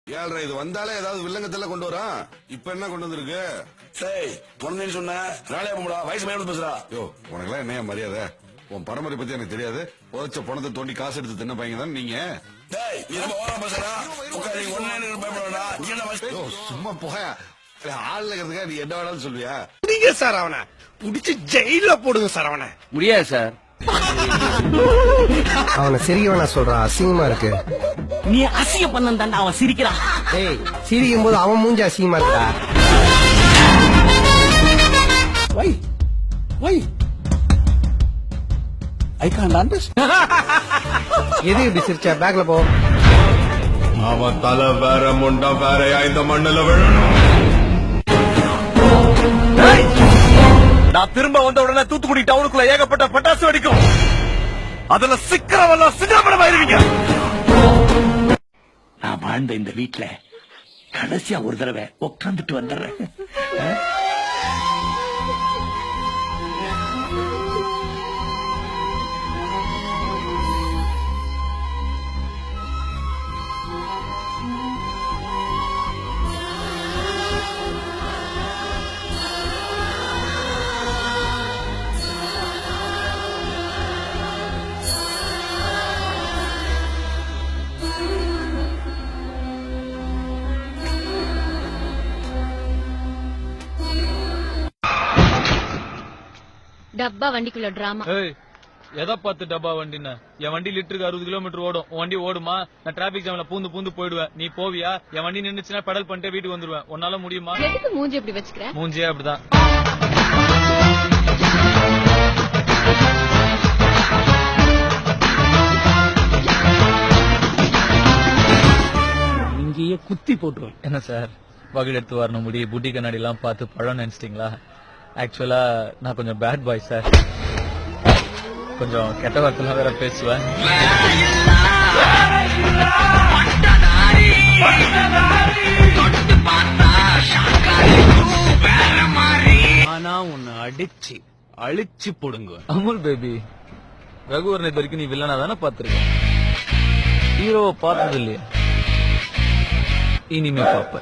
ஏழ்ரை இது வந்தாலே ஏதாவது வில்லங்கத்துல கொண்டு வரான். இப்ப என்ன கொண்டு வந்திருக்கு? டேய் பொண்ணு சொன்ன நாளையா போடா வயசு மேல பேசுறா. யோ உனக்கெல்லாம் என்னையா மரியாதை? உன் பரம்பரை பத்தி எனக்கு தெரியாது. உழைச்ச பணத்தை தோண்டி காசு எடுத்து தின்ன பையன் தான் நீங்க. டேய் நீ ரொம்ப ஓவரா பேசுறா. உட்காரு ஒண்ணே பயப்படா. நீ என்ன யோ சும்மா போயா. ஆள் இருக்கிறதுக்கா நீ என்ன வேணாலும் சொல்வியா? புடிங்க சார் அவனை புடிச்சு ஜெயில போடுங்க சார் அவனை. முடியாது சார். அவனை சிரிக்கவனா சொல்றான், அசிங்கமா இருக்கு. நீ அசிங்க பண்ண அவன் சிரிக்கிறான். ஏய் சிரிக்கும் போது அவன் மூஞ்சி அசிங்கமா இருக்கா? வை ஐ கான்ட் அண்டர்ஸ்டாண்ட். எது இப்படி சிரிச்சா? பேக்ல போ. அவன் தலை வேற முண்டா வேறையா இந்த மண்ணுல விழணும். நான் திரும்ப வந்த உடனே தூத்துக்குடி டவுனுக்குள்ள ஏகப்பட்ட பட்டாசு வெடிக்கும். அதுல சிக்கிறவெல்லாம் சின்னப்படமாயிருவீங்க. நான் வாழ்ந்த இந்த வீட்டுல கடைசியா ஒரு தடவை உட்காந்துட்டு வந்துடுறேன். டப்பா வண்டிக்குள்ள டிராமா. எதை பார்த்து டப்பா வண்டின்னு? என் வண்டி லிட்டருக்கு 60 கிலோமீட்டர் ஓடும். உன் வண்டி ஓடுமா? நான் டிராபிக் ஜாம்ல பூந்து போயிடுவேன். நீ போவியா? என் வண்டி நின்னுச்சுன்னா பெடல் பண்ணிட்டு வீட்டுக்கு வந்துருவேன். உன்னால முடியுமா? எதுக்கு மூஞ்சி எப்படி வச்சுக்கிறேன்? மூஞ்சியே அப்படிதான். இங்கேயே குத்தி போட்டுருவேன். என்ன சார் வகுடு எடுத்து வரணும் முடி புட்டி கண்ணாடி எல்லாம் பார்த்து பழம் நினைச்சிட்டீங்களா? ஆக்சுவலா நான் கொஞ்சம் பேட் பாய் சார். கொஞ்சம் கெட்ட வார்த்தைலாம் வேற பேசுவேன். ஆனா உன்னை அடிச்சு அழிச்சு போடுங்க. அமுல் பேபி ரகுவரன் வரைக்கும் நீ வில்லனா தானே பாத்துருக்க. ஹீரோவை பார்த்தது இல்லையா? இனிமே பாப்ப.